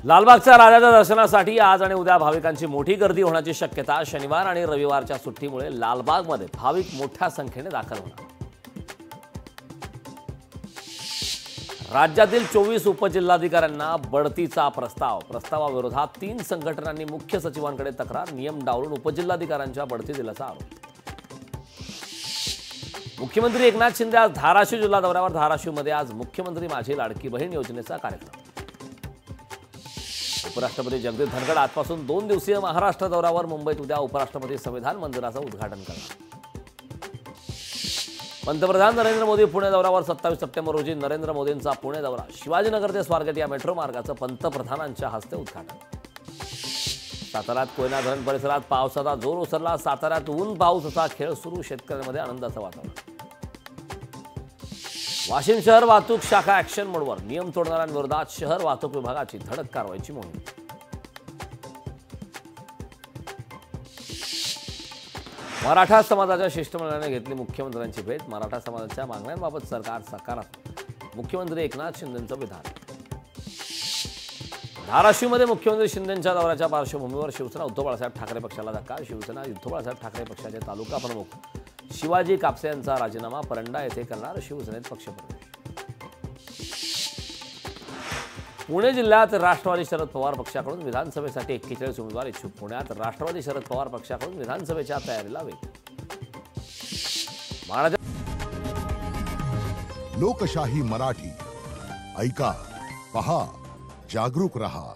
लालबागच्या राजाच्या दर्शनासाठी आज आणि उद्या भाविकांची मोठी गर्दी होण्याची शक्यता। शनिवार आणि रविवारच्या सुट्टीमुळे लालबागमध्ये भाविक मोठ्या संख्येने दाखल होणार। राज्यातील 24 उपजिल्हाधिकाऱ्यांना बढतीचा प्रस्तावाविरोधात 3 संघटनांनी मुख्य सचिवांकडे तक्रार। नियम डावलून उपजिल्हाधिकाऱ्यांच्या बढती दिल्याचा आरोप। मुख्यमंत्री एकनाथ शिंदे आज धाराशिव जिल्हा दौऱ्यावर। धाराशिवमध्ये आज मुख्यमंत्री माझी लाडकी बहीण योजनेचा कार्यक्रम। उपराष्ट्रपती जगदीप धनखड आजपासून 2 दिवसीय महाराष्ट्र दौऱ्यावर। मुंबईत उद्या उपराष्ट्रपती संविधान मंदिराचं उद्घाटन करणार। पंतप्रधान नरेंद्र मोदी पुणे दौऱ्यावर। 27 सप्टेंबर रोजी नरेंद्र मोदींचा पुणे दौरा। शिवाजीनगर ते स्वारगेट या मेट्रो मार्गाचं पंतप्रधानांच्या हस्ते उद्घाटन। साताऱ्यात कोयना धरण परिसरात पावसाचा जोर ओसरला। साताऱ्यात ऊन पावसाचा खेळ सुरू। शेतकऱ्यांमध्ये आनंदाचं वातावरण। वाशिम शहर वाहतूक शाखा ॲक्शन मोडवर। नियम तोडणाऱ्यांविरोधात शहर वाहतूक विभागाची धडक कारवाईची मोहीम। मराठा समाजाच्या शिष्टमंडळाने घेतली मुख्यमंत्र्यांची भेट। मराठा समाजाच्या मागण्यांबाबत सरकार सकारात्मक। मुख्यमंत्री एकनाथ शिंदेंचं विधान। धाराशिवमध्ये मुख्यमंत्री शिंदेंच्या दौऱ्याच्या पार्श्वभूमीवर शिवसेना उद्धव बाळासाहेब ठाकरे पक्षाला धक्का। शिवसेना उद्धव बाळासाहेब ठाकरे पक्षाचे तालुका प्रमुख शिवाजी कापसे यांचा राजीनामा। परंडा येथे करणार शिवसेनेत पक्षप्रवेश। पुणे जिल्ह्यात राष्ट्रवादी शरद पवार पक्षाकडून विधानसभेसाठी 41 उमेदवार इच्छुक। पुण्यात राष्ट्रवादी शरद पवार पक्षाकडून विधानसभेच्या तयारीला वेग। लोकशाही मराठी ऐका, पहा, जागरूक रहा।